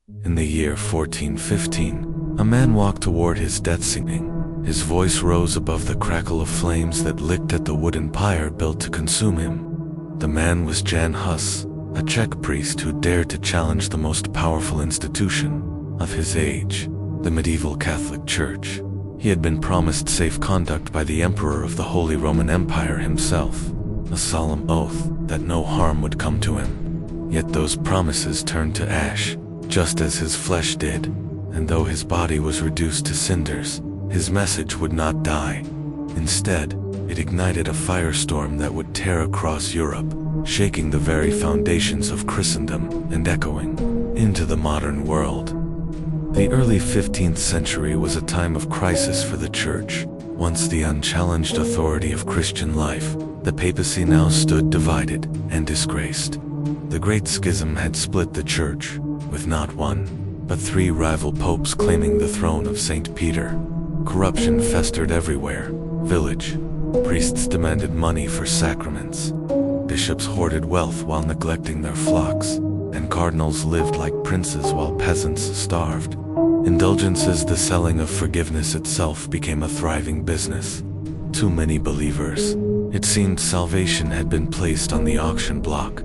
In the year 1415, a man walked toward his death singing. His voice rose above the crackle of flames that licked at the wooden pyre built to consume him. The man was Jan Hus, a Czech priest who dared to challenge the most powerful institution of his age, the medieval Catholic Church. He had been promised safe conduct by the Emperor of the Holy Roman Empire himself, a solemn oath that no harm would come to him. Yet those promises turned to ash, just as his flesh did, and though his body was reduced to cinders, his message would not die. Instead, it ignited a firestorm that would tear across Europe, shaking the very foundations of Christendom and echoing into the modern world. The early 15th century was a time of crisis for the Church. Once the unchallenged authority of Christian life, the papacy now stood divided and disgraced. The Great Schism had split the Church, with not one, but three rival popes claiming the throne of St. Peter. Corruption festered everywhere. Village priests demanded money for sacraments. Bishops hoarded wealth while neglecting their flocks, and cardinals lived like princes while peasants starved. Indulgences, the selling of forgiveness itself, became a thriving business. Too many believers. It seemed salvation had been placed on the auction block.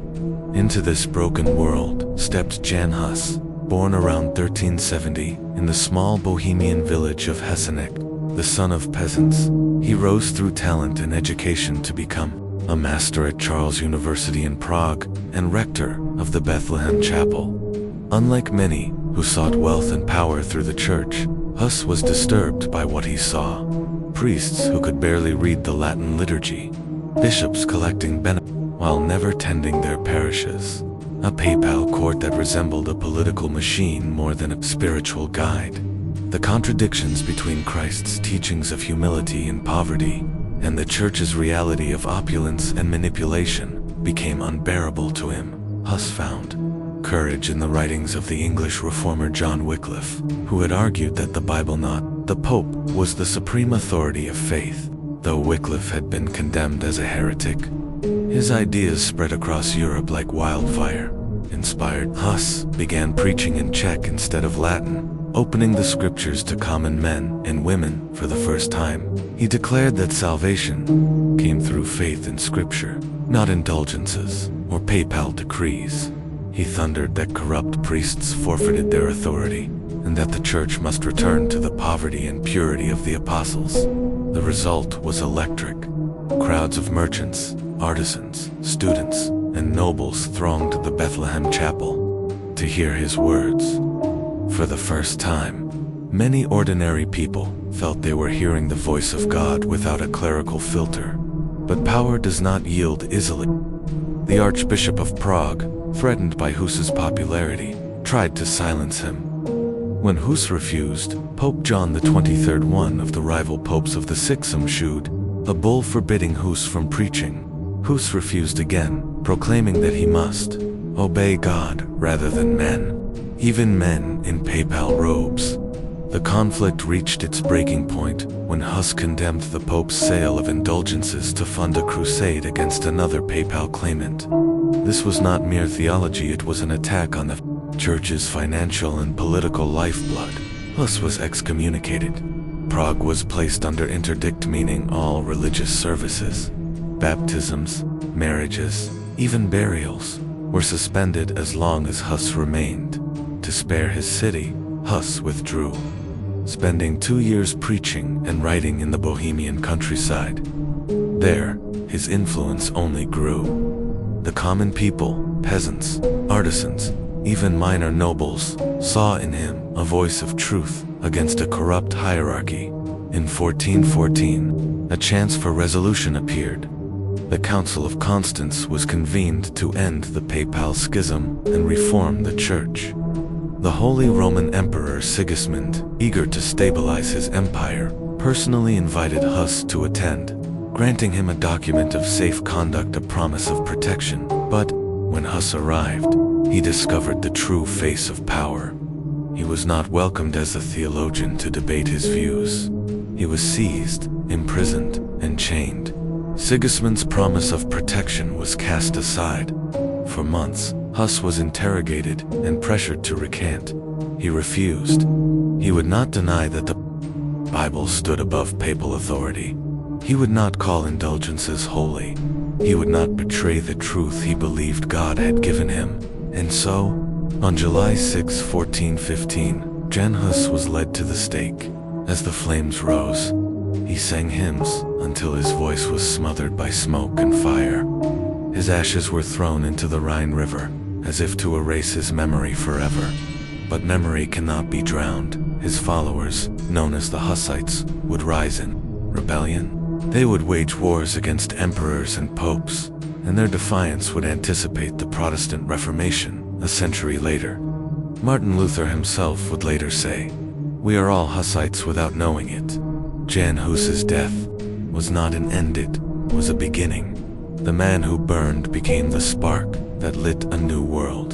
Into this broken world stepped Jan Hus, born around 1370 in the small Bohemian village of Hesenek. The son of peasants, he rose through talent and education to become a master at Charles University in Prague and rector of the Bethlehem Chapel. Unlike many who sought wealth and power through the church, Hus was disturbed by what he saw. Priests who could barely read the Latin liturgy, bishops collecting benefits while never tending their parishes, a papal court that resembled a political machine more than a spiritual guide. The contradictions between Christ's teachings of humility and poverty and the Church's reality of opulence and manipulation became unbearable to him. Hus found courage in the writings of the English reformer John Wycliffe, who had argued that the Bible, not the Pope, was the supreme authority of faith. Though Wycliffe had been condemned as a heretic, his ideas spread across Europe like wildfire. Inspired, Hus began preaching in Czech instead of Latin, opening the scriptures to common men and women for the first time. He declared that salvation came through faith in scripture, not indulgences or papal decrees. He thundered that corrupt priests forfeited their authority and that the Church must return to the poverty and purity of the apostles. The result was electric. Crowds of merchants, artisans, students, and nobles thronged the Bethlehem Chapel to hear his words. For the first time, many ordinary people felt they were hearing the voice of God without a clerical filter. But power does not yield easily. The Archbishop of Prague, threatened by Hus's popularity, tried to silence him. When Hus refused, Pope John XXIII, one of the rival popes of the Sixth, issued a bull forbidding Hus from preaching. Hus refused again, proclaiming that he must obey God rather than men, even men in papal robes. The conflict reached its breaking point when Hus condemned the Pope's sale of indulgences to fund a crusade against another papal claimant. This was not mere theology, it was an attack on the Church's financial and political lifeblood. Hus was excommunicated. Prague was placed under interdict, meaning all religious services, baptisms, marriages, even burials, were suspended as long as Hus remained. To spare his city, Hus withdrew, spending 2 years preaching and writing in the Bohemian countryside. There, his influence only grew. The common people, peasants, artisans, even minor nobles, saw in him a voice of truth against a corrupt hierarchy. In 1414, a chance for resolution appeared. The Council of Constance was convened to end the papal schism and reform the Church. The Holy Roman Emperor Sigismund, eager to stabilize his empire, personally invited Hus to attend, granting him a document of safe conduct, a promise of protection. But when Hus arrived, he discovered the true face of power. He was not welcomed as a theologian to debate his views. He was seized, imprisoned, and chained. Sigismund's promise of protection was cast aside. For months, Hus was interrogated and pressured to recant. He refused. He would not deny that the Bible stood above papal authority. He would not call indulgences holy. He would not betray the truth he believed God had given him. And so, on July 6, 1415, Jan Hus was led to the stake. As the flames rose, he sang hymns until his voice was smothered by smoke and fire. His ashes were thrown into the Rhine River, as if to erase his memory forever. But memory cannot be drowned. His followers, known as the Hussites, would rise in rebellion. They would wage wars against emperors and popes, and their defiance would anticipate the Protestant Reformation a century later. Martin Luther himself would later say, "We are all Hussites without knowing it." Jan Hus's death was not an end, it was a beginning. The man who burned became the spark that lit a new world.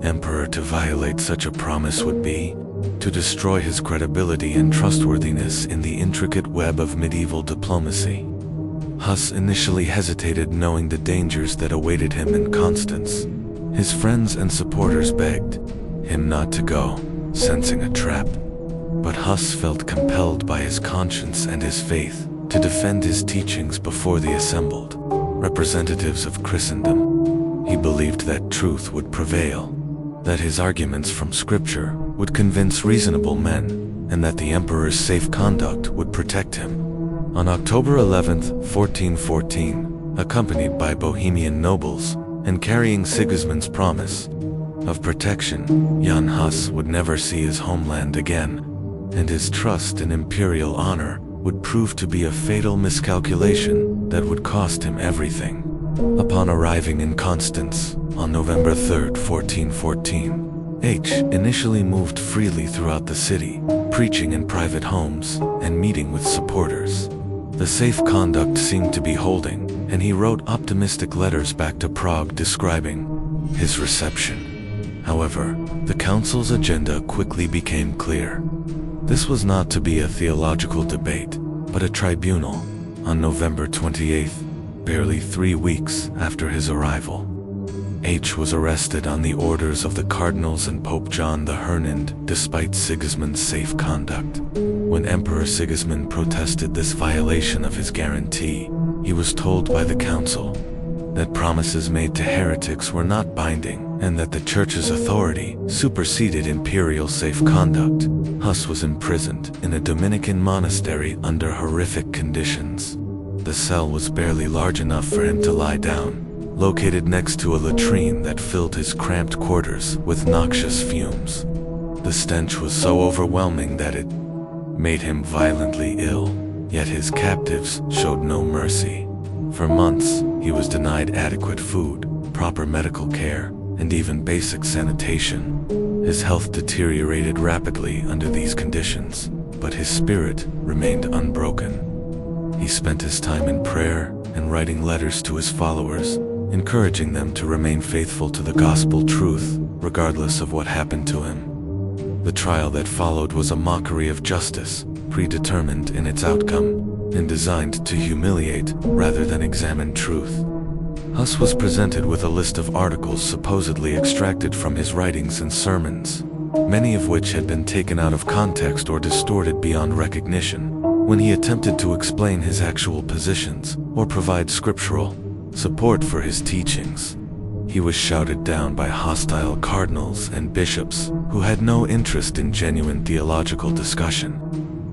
Emperor to violate such a promise would be to destroy his credibility and trustworthiness in the intricate web of medieval diplomacy. Hus initially hesitated, knowing the dangers that awaited him in Constance. His friends and supporters begged him not to go, sensing a trap. But Hus felt compelled by his conscience and his faith to defend his teachings before the assembled representatives of Christendom. He believed that truth would prevail, that his arguments from Scripture would convince reasonable men, and that the emperor's safe conduct would protect him. On October 11, 1414, accompanied by Bohemian nobles and carrying Sigismund's promise of protection, Jan Hus would never see his homeland again, and his trust in imperial honor would prove to be a fatal miscalculation that would cost him everything. Upon arriving in Constance on November 3, 1414, H initially moved freely throughout the city, preaching in private homes and meeting with supporters. The safe conduct seemed to be holding, and he wrote optimistic letters back to Prague describing his reception. However, the council's agenda quickly became clear. This was not to be a theological debate, but a tribunal. On November 28th, barely 3 weeks after his arrival, H was arrested on the orders of the cardinals and Pope John the Hernind, despite Sigismund's safe conduct. When Emperor Sigismund protested this violation of his guarantee, he was told by the council that promises made to heretics were not binding, and that the church's authority superseded imperial safe conduct. Hus was imprisoned in a Dominican monastery under horrific conditions. The cell was barely large enough for him to lie down, located next to a latrine that filled his cramped quarters with noxious fumes. The stench was so overwhelming that it made him violently ill, yet his captives showed no mercy. For months, he was denied adequate food, proper medical care, and even basic sanitation. His health deteriorated rapidly under these conditions, but his spirit remained unbroken. He spent his time in prayer and writing letters to his followers, encouraging them to remain faithful to the gospel truth, regardless of what happened to him. The trial that followed was a mockery of justice, predetermined in its outcome, and designed to humiliate rather than examine truth. Hus was presented with a list of articles supposedly extracted from his writings and sermons, many of which had been taken out of context or distorted beyond recognition. When he attempted to explain his actual positions or provide scriptural support for his teachings, he was shouted down by hostile cardinals and bishops who had no interest in genuine theological discussion.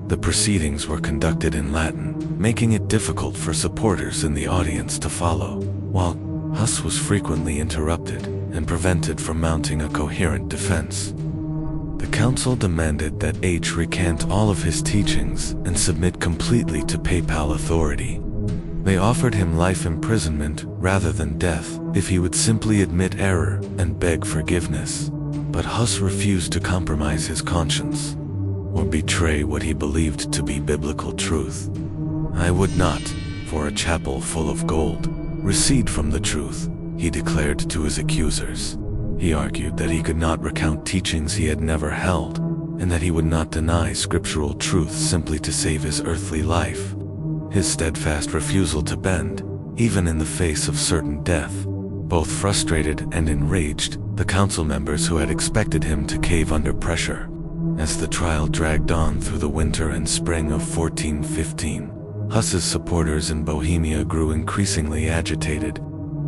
The proceedings were conducted in Latin, making it difficult for supporters in the audience to follow, while Hus was frequently interrupted and prevented from mounting a coherent defense. The council demanded that H recant all of his teachings and submit completely to papal authority. They offered him life imprisonment rather than death if he would simply admit error and beg forgiveness. But Hus refused to compromise his conscience or betray what he believed to be biblical truth. "I would not, for a chapel full of gold, recede from the truth," he declared to his accusers. He argued that he could not recount teachings he had never held, and that he would not deny scriptural truth simply to save his earthly life. His steadfast refusal to bend, even in the face of certain death, Both frustrated and enraged, the council members who had expected him to cave under pressure. As the trial dragged on through the winter and spring of 1415, Huss's supporters in Bohemia grew increasingly agitated.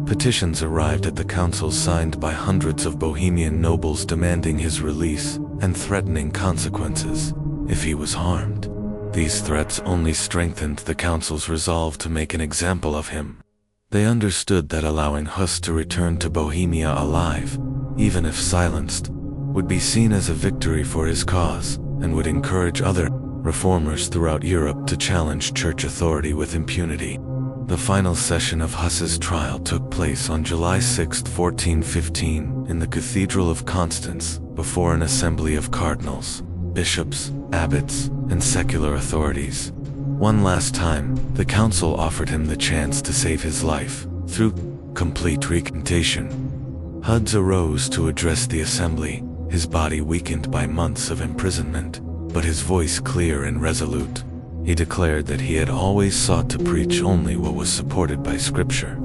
Petitions arrived at the council signed by hundreds of Bohemian nobles demanding his release and threatening consequences if he was harmed. These threats only strengthened the council's resolve to make an example of him. They understood that allowing Huss to return to Bohemia alive, even if silenced, would be seen as a victory for his cause and would encourage other reformers throughout Europe to challenge church authority with impunity. The final session of Huss's trial took place on July 6, 1415, in the Cathedral of Constance, before an assembly of cardinals, bishops, abbots, and secular authorities. One last time, the council offered him the chance to save his life through complete recantation. Huss arose to address the assembly, his body weakened by months of imprisonment, but his voice clear and resolute. He declared that he had always sought to preach only what was supported by Scripture,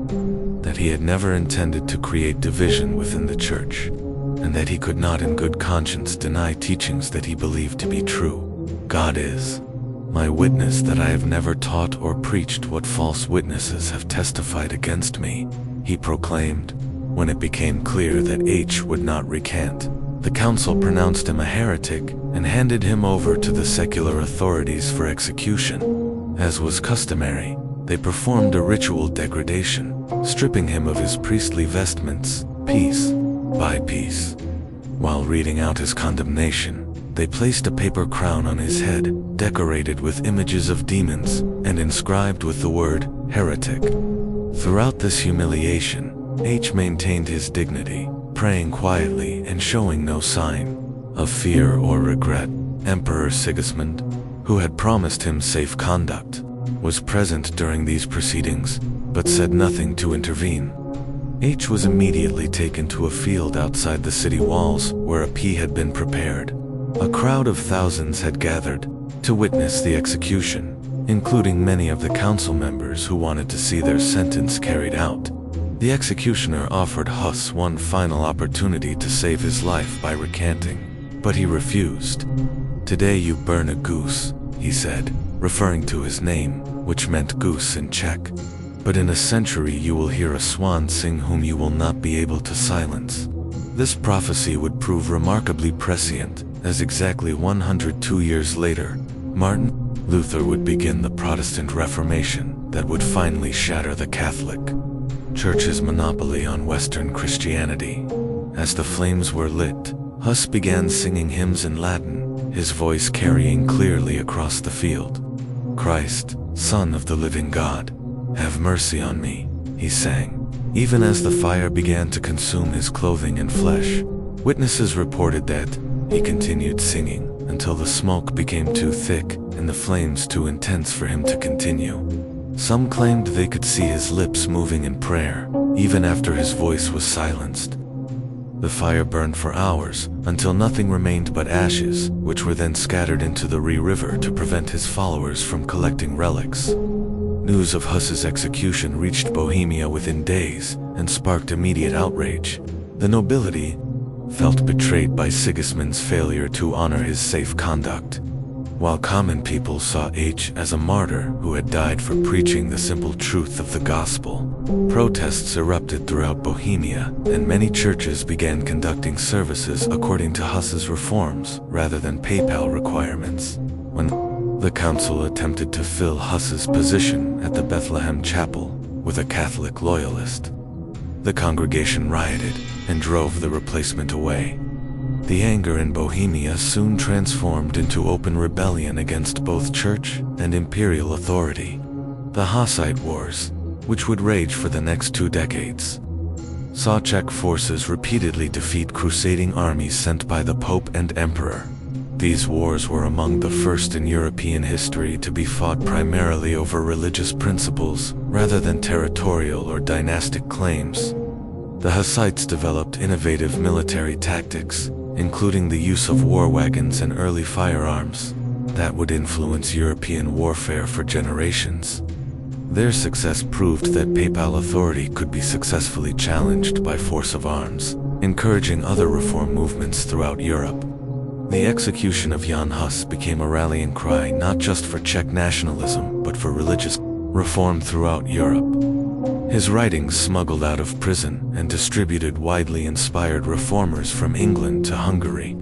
that he had never intended to create division within the church, and that he could not in good conscience deny teachings that he believed to be true. God is my witness that I have never taught or preached what false witnesses have testified against me, he proclaimed. When it became clear that H would not recant, the council pronounced him a heretic and handed him over to the secular authorities for execution. As was customary, they performed a ritual degradation, stripping him of his priestly vestments, piece by piece. While reading out his condemnation, they placed a paper crown on his head, decorated with images of demons, and inscribed with the word, heretic. Throughout this humiliation, H maintained his dignity, praying quietly and showing no sign of fear or regret. Emperor Sigismund, who had promised him safe conduct, was present during these proceedings, but said nothing to intervene. H was immediately taken to a field outside the city walls where a pea had been prepared. A crowd of thousands had gathered to witness the execution, including many of the council members who wanted to see their sentence carried out. The executioner offered Huss one final opportunity to save his life by recanting, but he refused. "Today you burn a goose," he said, referring to his name, which meant goose in Czech. "But in a century you will hear a swan sing whom you will not be able to silence." This prophecy would prove remarkably prescient, as exactly 102 years later, Martin Luther would begin the Protestant Reformation that would finally shatter the Catholic Church's monopoly on Western Christianity. As the flames were lit, Huss began singing hymns in Latin, his voice carrying clearly across the field. "Christ, Son of the living God, have mercy on me," he sang. Even as the fire began to consume his clothing and flesh, witnesses reported that he continued singing until the smoke became too thick and the flames too intense for him to continue. Some claimed they could see his lips moving in prayer, even after his voice was silenced. The fire burned for hours, until nothing remained but ashes, which were then scattered into the River to prevent his followers from collecting relics. News of Huss's execution reached Bohemia within days and sparked immediate outrage. The nobility felt betrayed by Sigismund's failure to honor his safe conduct, while common people saw H as a martyr who had died for preaching the simple truth of the gospel. Protests erupted throughout Bohemia, and many churches began conducting services according to Huss's reforms rather than papal requirements. When the council attempted to fill Huss's position at the Bethlehem Chapel with a Catholic loyalist, the congregation rioted and drove the replacement away. The anger in Bohemia soon transformed into open rebellion against both church and imperial authority. The Hussite Wars, which would rage for the next 2 decades, saw Czech forces repeatedly defeat crusading armies sent by the Pope and Emperor. These wars were among the first in European history to be fought primarily over religious principles rather than territorial or dynastic claims. The Hussites developed innovative military tactics, including the use of war wagons and early firearms, that would influence European warfare for generations. Their success proved that papal authority could be successfully challenged by force of arms, encouraging other reform movements throughout Europe. The execution of Jan Hus became a rallying cry not just for Czech nationalism but for religious reform throughout Europe. His writings, smuggled out of prison and distributed widely, inspired reformers from England to Hungary.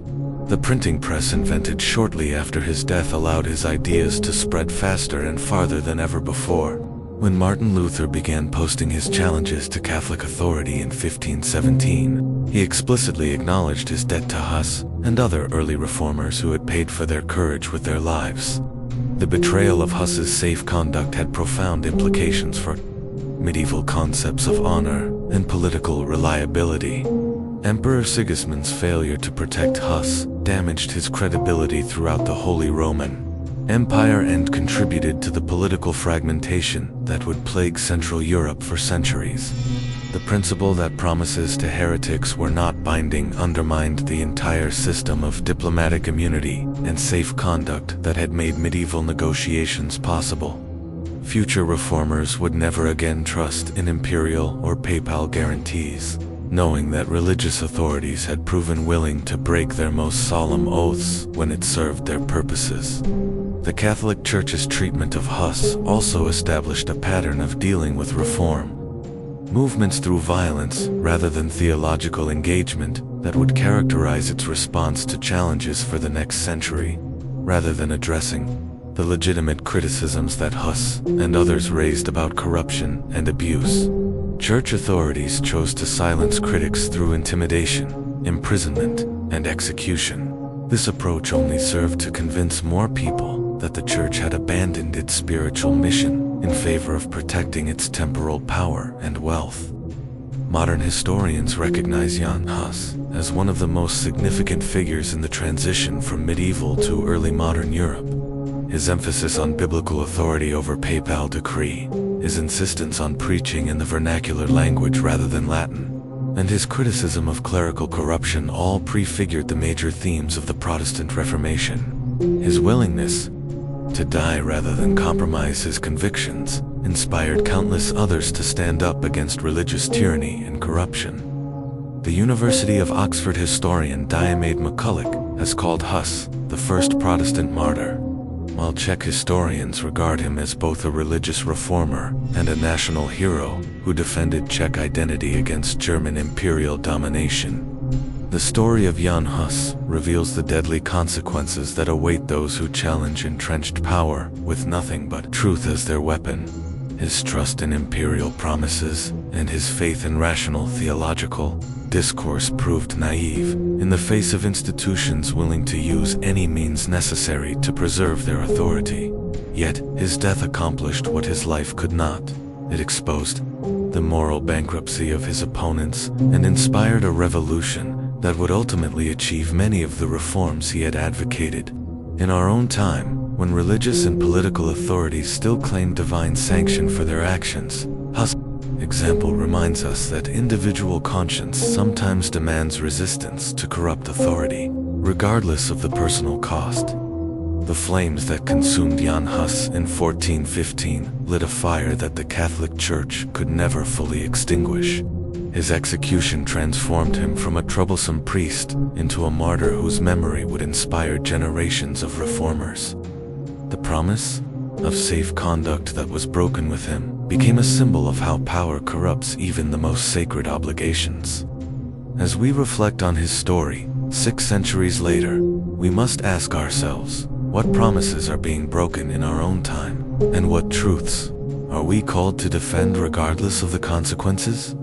The printing press, invented shortly after his death, allowed his ideas to spread faster and farther than ever before. When Martin Luther began posting his challenges to Catholic authority in 1517, he explicitly acknowledged his debt to Hus and other early reformers who had paid for their courage with their lives. The betrayal of Hus's safe conduct had profound implications for medieval concepts of honor and political reliability. Emperor Sigismund's failure to protect Hus damaged his credibility throughout the Holy Roman Empire and contributed to the political fragmentation that would plague Central Europe for centuries. The principle that promises to heretics were not binding undermined the entire system of diplomatic immunity and safe conduct that had made medieval negotiations possible. Future reformers would never again trust in imperial or papal guarantees, knowing that religious authorities had proven willing to break their most solemn oaths when it served their purposes. The Catholic Church's treatment of Hus also established a pattern of dealing with reform movements through violence rather than theological engagement that would characterize its response to challenges for the next century, rather than addressing the legitimate criticisms that Hus and others raised about corruption and abuse. Church authorities chose to silence critics through intimidation, imprisonment, and execution. This approach only served to convince more people that the Church had abandoned its spiritual mission in favor of protecting its temporal power and wealth. Modern historians recognize Jan Hus as one of the most significant figures in the transition from medieval to early modern Europe. His emphasis on biblical authority over papal decree, his insistence on preaching in the vernacular language rather than Latin, and his criticism of clerical corruption all prefigured the major themes of the Protestant Reformation. His willingness to die rather than compromise his convictions inspired countless others to stand up against religious tyranny and corruption. The University of Oxford historian Diarmaid MacCulloch has called Hus the first Protestant martyr, while Czech historians regard him as both a religious reformer and a national hero who defended Czech identity against German imperial domination. The story of Jan Hus reveals the deadly consequences that await those who challenge entrenched power with nothing but truth as their weapon. His trust in imperial promises and his faith in rational theological discourse proved naive in the face of institutions willing to use any means necessary to preserve their authority. Yet, his death accomplished what his life could not. It exposed the moral bankruptcy of his opponents and inspired a revolution that would ultimately achieve many of the reforms he had advocated. In our own time, when religious and political authorities still claim divine sanction for their actions, Hus' example reminds us that individual conscience sometimes demands resistance to corrupt authority, regardless of the personal cost. The flames that consumed Jan Hus in 1415 lit a fire that the Catholic Church could never fully extinguish. His execution transformed him from a troublesome priest into a martyr whose memory would inspire generations of reformers. The promise of safe conduct that was broken with him became a symbol of how power corrupts even the most sacred obligations. As we reflect on his story, 6 centuries later, we must ask ourselves, what promises are being broken in our own time, and what truths are we called to defend regardless of the consequences?